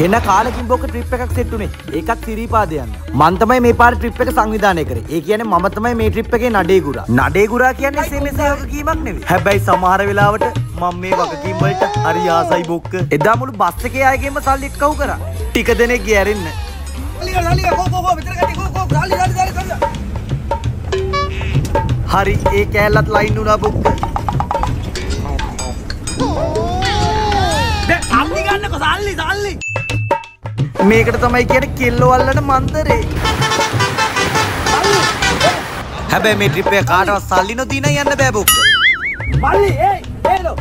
හෙන කාලෙකින් බොක ට්‍රිප් එකක් සෙට් උනේ. ඒකත් සිරිපාද යන්න. මම තමයි මේ පාර ට්‍රිප් එක සංවිධානය කරේ. ඒ කියන්නේ මම තමයි මේ ට්‍රිප් එකේ නඩේ ගුරා. නඩේ ගුරා කියන්නේ SMS වගකීමක් නෙවෙයි. හැබැයි සමහර වෙලාවට මම මේ වගකීම් වලට හරි ආසයි බොක්ක. එදා මුළු බස් එකේ අයගෙම සල්ලි එක්කව කරා. ටික දෙනෙක් ගිය ඇරෙන්න. හරි ඒ කෑල්ලත් ලයින් වුණා බොක්ක. සල්ලි ගන්නකො සල්ලි මේකට තමයි කියන්නේ කෙල්ලෝ අල්ලන මන්තරේ. හැබැයි මේ ට්‍රිප් එක කාටවත් සල්ලි නොදී නම් යන්න බෑ බොක්ක. මල්ලි ඒලෝ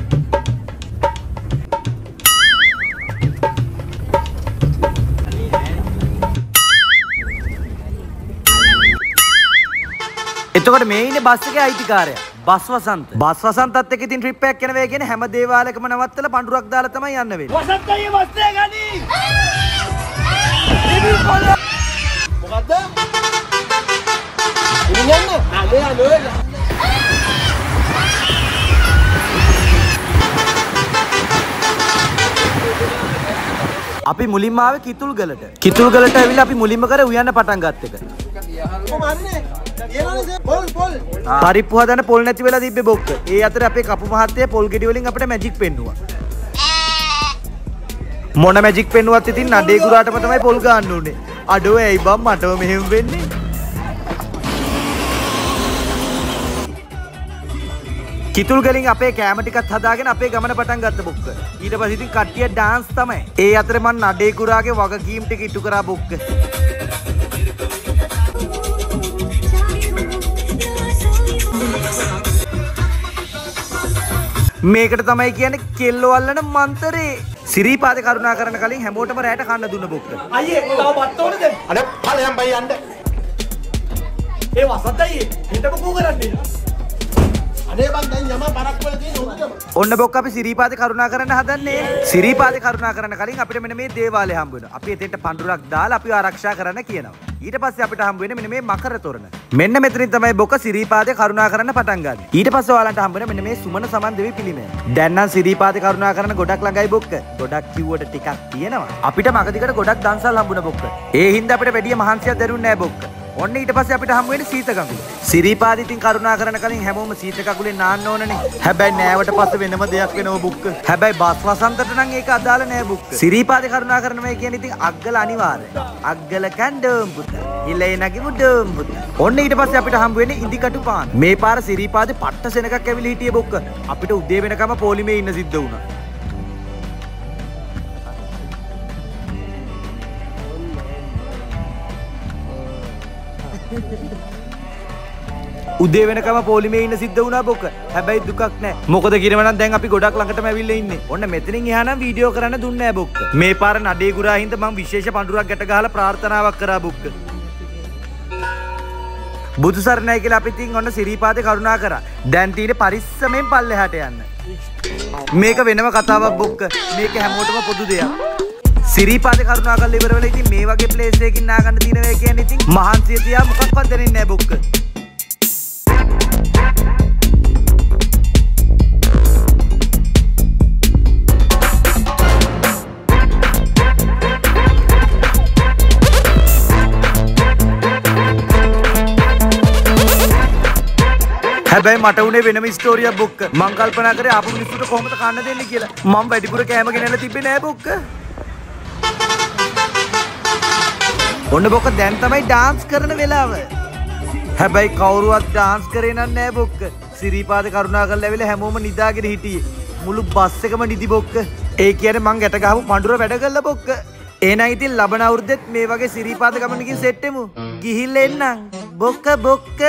එතකොට මේ ඉන්නේ බස් එකේ අයිතිකාරයා. බස් වසන්ත. බස් වසන්තත් එක්ක ඉතින් ට්‍රිප් එකක් යන වේ කියන්නේ හැම දේවාලයකම නවත්තලා පඳුරක් දාලා තමයි යන්න වෙන්නේ. වසන්ත අයියේ බස් එක ගනි. මොකද්ද? ඉතින් යන්න. නෑ. අපි මුලින්ම ආවේ කිතුල්ගලට. කිතුල්ගලට ඇවිල්ලා අපි මුලින්ම කරේ උයන්න පටන් ගත්ත එක. පරිප්පු හදන්න පොල් නැති වෙලා තිබ්බේ බොක්ක. ඒ අතර අපේ කපු මහත්තයා පොල් ගෙඩි වලින් අපිට මැජික් පෙන්නුවා. මොන මැජික් පෙන්නුවත් ඉතින් නඩේ ගුරාටම තමයි පොල් ගන්න උනේ. අඩෝ ඇයි බම් මටව මෙහෙම වෙන්නේ? කිතුල් ගලින් අපේ කැම ටිකත් හදාගෙන අපේ ගමන පටන් ගත්ත බොක්ක. ඊට පස්සේ ඉතින් කට්ටිය ඩාන්ස් තමයි. ඒ අතරේ මම නඩේ ගුරාගේ වගකීම් ටික ඉටු කරා බොක්ක. මේකට තමයි කියන්නේ කෙල්ලෝ අල්ලන මන්තරේ. සිරිපාදේ කරුණා කරන කලින් හැමෝටම රැට කන්න දුන්න බොක්ක. අයියේ තව බත් ඕනද? අර ඵලයන් බයි යන්න. ඒ වසන්ත අයියේ හිටපොකෝ කරන්නේ. අනේ බං දැන් යම බරක් වල තියෙන හොඳටම. ඔන්න බොක්ක අපි සිරිපාදේ කරුණා කරන්න හදන්නේ. සිරිපාදේ කරුණා කරන කලින් අපිට මෙන්න මේ දේවාලය හම්බ වෙනවා. අපි එතෙන්ට පඳුරක් දාලා අපිව ආරක්ෂා කරන්න කියනවා. ඊට පස්සේ අපිට හම්බ වෙන්නේ මෙන්න මේ මකර තොරණ. මෙන්න මෙතනින් තමයි බොක සිරිපාදේ කරුණා කරන්න පටන් ගන්න. ඊට පස්සේ ඔයාලන්ට හම්බ වෙන මෙන්න මේ සුමන සමන් දෙවි පිළිමය. දැන් නම් සිරිපාදේ කරුණා කරන ගොඩක් ළඟයි බොක්ක. ගොඩක් කිව්වට ටිකක් තියෙනවා. අපිට මගදිකට ගොඩක් දන්සල් හම්බුණා බොක්ක. ඒ හින්දා අපිට වැඩි මහන්සියක් දරුන්නේ නැහැ බොක්ක. ඔන්න ඊට පස්සේ අපිට හම්බ වෙන්නේ සීත කකුල. සිරිපාදේ ඉතින් කරුණා කරන කලින් හැමෝම සීත කකුලේ නාන්න ඕනනේ. හැබැයි නෑවට පස්සේ වෙනම දෙයක් වෙනව බොක්ක. හැබැයි බස් වසන්තට නම් ඒක අදාළ නෑ බොක්ක. සිරිපාදේ කරුණා කරනවා කියන්නේ ඉතින් අග්ගල අනිවාර්යයි. අග්ගල කණ්ඩෝම් පුත. ඉලේ නගි මුඩෝම් පුත. ඔන්න ඊට පස්සේ අපිට හම්බ වෙන්නේ ඉදිකටු පාන්. මේ පාර සිරිපාදේ පට්ට සෙනගක් ඇවිල්ලා හිටියේ බොක්ක. අපිට උදේ වෙනකම පොලිමේ ඉන්න සිද්ධ වුණා. උදේ වෙනකම පොලිමේ ඉන්න සිද්ධ වුණා බොක්ක. හැබැයි දුකක් නැහැ. මොකද කිරවනම් දැන් අපි ගොඩක් ළඟටම ඇවිල්ලා ඉන්නේ. ඔන්න මෙතනින් එහා නම් වීඩියෝ කරන්න දුන්නේ නැහැ බොක්ක. මේ පාර නඩේ ගුරා හින්දා මම විශේෂ පඳුරක් ගැට ගහලා ප්‍රාර්ථනාවක් කරා බොක්ක. බුදු සරණයි කියලා අපි ඉතින් ඔන්න සිරිපාදේ කරුණා කරා. දැන් තියෙන්නේ පරිස්සමෙන් පල්ලෙහාට යන්න. මේක වෙනම කතාවක් බොක්ක. මේක හැමෝටම පොදු දෙයක්. සිරිපාදේ කරුණා කරලා ඉවර වෙලා ඉතින් මේ වගේ ප්ලේස් එකකින් නා ගන්න තියෙන වේ කියන්නේ ඉතින් මහන්සිය තියා මොකක්වත් දැනෙන්නේ නැහැ බොක්ක. හැබැයි මට උනේ වෙනම ස්ටෝරියක් බොක්ක. මං කල්පනා කරේ ආපු මිනිස්සුන්ට කොහොමද කන්න දෙන්නේ කියලා. මම වැඩිපුර කෑම ගෙනල්ලා තිබ්බේ නෑ බොක්ක. ඔන්න බොක්ක දැන් තමයි ඩාන්ස් කරන වෙලාව. හැබැයි කවුරුවත් ඩාන්ස් කරේ නෑ බොක්ක. සිරිපාදේ කරුණා කරලා ඇවිල්ලා හැමෝම නිදාගෙන හිටියේ. මුළු බස් එකම නිදි බොක්ක. ඒ කියන්නේ මං ගැට ගහපු පඳුර වැඩ කළා බොක්ක. එහෙනම් ඉතින් ලබන අවුරුද්දෙත් මේ වගේ සිරිපාද ගමනකින් සෙට් වෙමු. ගිහිල්ලා එන්නම්. බොක්ක බොක්ක.